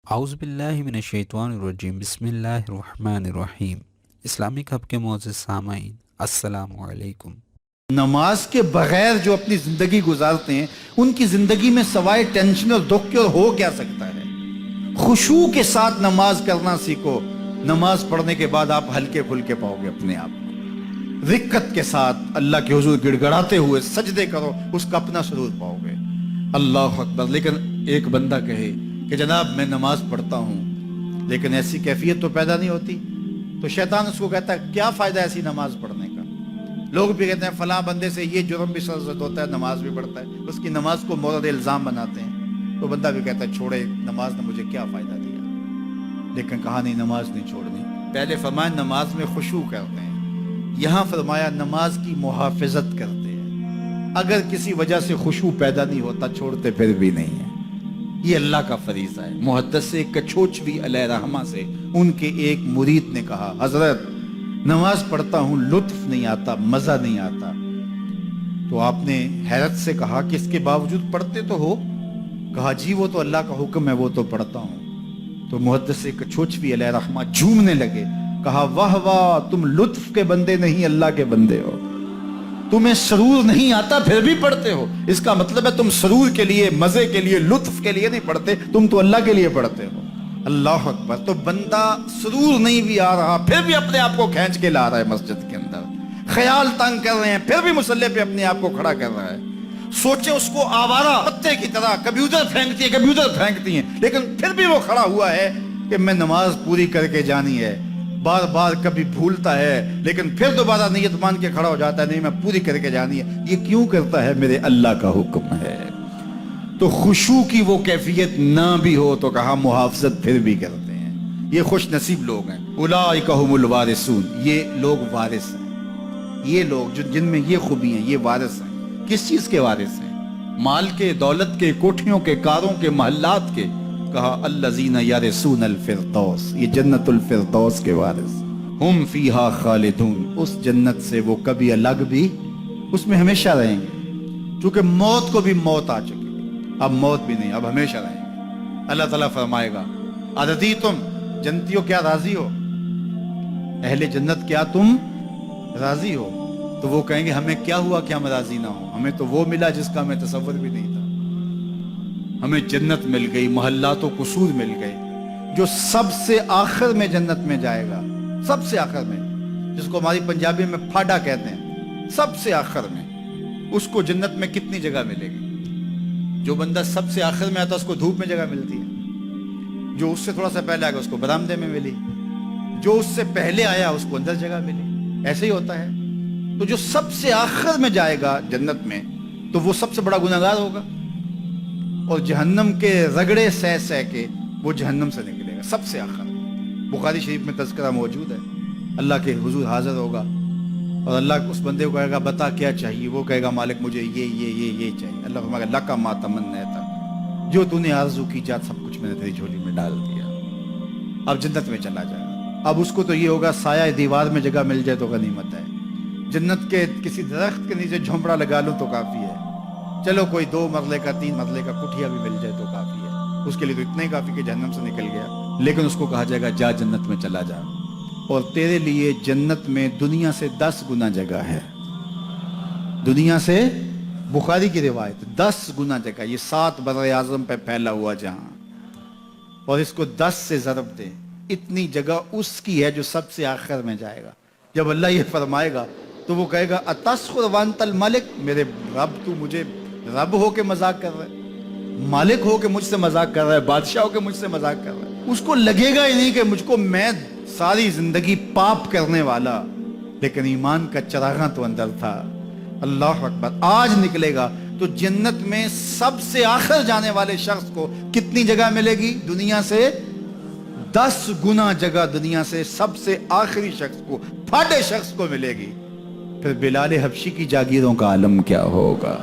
اعوذ باللہ من الشیطان الرجیم، بسم اللہ الرحمن الرحیم۔ اسلامک ہب کے معزز سامعین، السلام علیکم۔ نماز کے بغیر جو اپنی زندگی گزارتے ہیں ان کی زندگی میں سوائے ٹینشن اور دکھ کے اور ہو کیا سکتا ہے؟ خشوع کے ساتھ نماز کرنا سیکھو، نماز پڑھنے کے بعد آپ ہلکے پھلکے پاؤ گے اپنے آپ کو۔ رقت کے ساتھ اللہ کے حضور گڑ گڑاتے ہوئے سجدے کرو، اس کا اپنا سرور پاؤ گے۔ اللہ اکبر۔ لیکن ایک بندہ کہے کہ جناب میں نماز پڑھتا ہوں لیکن ایسی کیفیت تو پیدا نہیں ہوتی، تو شیطان اس کو کہتا ہے کیا فائدہ ایسی نماز پڑھنے کا؟ لوگ بھی کہتے ہیں فلاں بندے سے یہ جرم بھی سرزد ہوتا ہے، نماز بھی پڑھتا ہے، اس کی نماز کو مورد الزام بناتے ہیں، تو بندہ بھی کہتا ہے چھوڑے، نماز نے مجھے کیا فائدہ دیا؟ لیکن کہا نہیں، نماز نہیں چھوڑنی۔ پہلے فرمایا نماز میں خشوع کرتے ہیں، یہاں فرمایا نماز کی محافظت کرتے ہیں۔ اگر کسی وجہ سے خشوع پیدا نہیں ہوتا چھوڑتے پھر بھی نہیں ہے، یہ اللہ کا فریضہ ہے۔ محدث کچھوچوی علیہ رحمہ سے ان کے ایک مرید نے کہا حضرت نماز پڑھتا ہوں لطف نہیں آتا، مزہ نہیں آتا، تو آپ نے حیرت سے کہا کہ اس کے باوجود پڑھتے تو ہو؟ کہا جی وہ تو اللہ کا حکم ہے، وہ تو پڑھتا ہوں۔ تو محدث کچھوچوی علیہ رحمہ جھومنے لگے، کہا واہ واہ، تم لطف کے بندے نہیں اللہ کے بندے ہو، تمہیں سرور نہیں آتا پھر بھی پڑھتے ہو، اس کا مطلب ہے تم سرور کے لیے، مزے کے لیے، لطف کے لیے نہیں پڑھتے، تم تو اللہ کے لیے پڑھتے ہو۔ اللہ اکبر۔ تو بندہ سرور نہیں بھی آ رہا پھر بھی اپنے آپ کو کھینچ کے لا رہا ہے مسجد کے اندر، خیال تنگ کر رہے ہیں پھر بھی مصلی پہ اپنے آپ کو کھڑا کر رہا ہے۔ سوچیں اس کو آوارہ پتے کی طرح کبھی ادھر پھینکتی ہے کبھی ادھر پھینکتی ہیں، لیکن پھر بھی وہ کھڑا ہوا ہے کہ میں نماز پوری کر کے جانی ہے۔ بار بار کبھی بھولتا ہے لیکن پھر دوبارہ نیت مان کے کھڑا ہو جاتا ہے، نہیں میں پوری کر کے جانی ہے۔ یہ کیوں کرتا ہے؟ میرے اللہ کا حکم ہے۔ تو خشوع کی وہ کیفیت نہ بھی ہو تو کہا محافظت پھر بھی کرتے ہیں۔ یہ خوش نصیب لوگ ہیں، اولئک هم الوارثون، یہ لوگ وارث ہیں۔ یہ لوگ جن میں یہ خوبی ہیں یہ وارث ہیں۔ کس چیز کے وارث ہیں؟ مال کے، دولت کے، کوٹھیوں کے، کاروں کے، محلات کے۔ کہا الذین یرثون الفردوس، یہ جنت الفردوس کے وارث، ہم فیہا خالدون، اس جنت سے وہ کبھی الگ بھی اس میں ہمیشہ رہیں گے، چونکہ موت کو بھی موت آ چکی، اب موت بھی نہیں، اب ہمیشہ رہیں گے۔ اللہ تعالیٰ فرمائے گا ارضیتم، جنتیوں کیا راضی ہو؟ اہل جنت کیا تم راضی ہو؟ تو وہ کہیں گے ہمیں کیا ہوا کہ ہم راضی نہ ہوں، ہمیں تو وہ ملا جس کا ہمیں تصور بھی نہیں تھا، ہمیں جنت مل گئی، محلات و قصور مل گئے۔ جو سب سے آخر میں جنت میں جائے گا، سب سے آخر میں، جس کو ہماری پنجابی میں پھاڑا کہتے ہیں، سب سے آخر میں، اس کو جنت میں کتنی جگہ ملے گی؟ جو بندہ سب سے آخر میں آتا اس کو دھوپ میں جگہ ملتی ہے، جو اس سے تھوڑا سا پہلے آگا اس کو برآمدے میں ملی، جو اس سے پہلے آیا اس کو اندر جگہ ملی، ایسے ہی ہوتا ہے۔ تو جو سب سے آخر میں جائے گا جنت میں تو وہ سب سے بڑا گناہگار ہوگا، اور جہنم کے رگڑے سہ سہ کے وہ جہنم سے نکلے گا سب سے آخر۔ بخاری شریف میں تذکرہ موجود ہے، اللہ کے حضور حاضر ہوگا اور اللہ اس بندے کو کہے گا بتا کیا چاہیے؟ وہ کہے گا مالک مجھے یہ چاہیے۔ اللہ فرمائے گا لک ما تمنیت، جو تو نے آرزو کی جات سب کچھ میں نے تیری جھولی میں ڈال دیا، اب جنت میں چلا جائے گا۔ اب اس کو تو یہ ہوگا سایہ دیوار میں جگہ مل جائے تو غنیمت ہے، جنت کے کسی درخت کے نیچے جھونپڑا لگا لوں تو کافی ہے، چلو کوئی 2 مرلے کا 3 مرلے کا کٹھیا بھی مل جائے تو کافی ہے، اس کے لیے تو اتنا ہی کافی کہ جہنم سے نکل گیا۔ لیکن اس کو کہا جائے گا جا جنت میں چلا جا، اور تیرے لیے جنت میں دنیا سے 10 گنا جگہ ہے، دنیا سے، بخاری کی روایت، 10 گنا جگہ، یہ 7 بر اعظم پہ پھیلا ہوا جہاں، اور اس کو 10 سے ضرب دے، اتنی جگہ اس کی ہے جو سب سے آخر میں جائے گا۔ جب اللہ یہ فرمائے گا تو وہ کہے گا اتسخر وانت الملک، میرے رب تو مجھے رب ہو کے مذاق کر رہا ہے، مالک ہو کے مجھ سے مذاق کر رہا ہے، بادشاہ ہو کے مجھ سے مذاق کر رہا ہے۔ اس کو لگے گا ہی نہیں کہ مجھ کو، میں ساری زندگی پاپ کرنے والا لیکن ایمان کا چراغاں تو اندر تھا۔ اللہ اکبر۔ آج نکلے گا تو جنت میں سب سے آخر جانے والے شخص کو کتنی جگہ ملے گی؟ دنیا سے 10 گنا جگہ دنیا سے سب سے آخری شخص کو، پھاٹے شخص کو ملے گی۔ پھر بلال حبشی کی جاگیروں کا عالم کیا ہوگا؟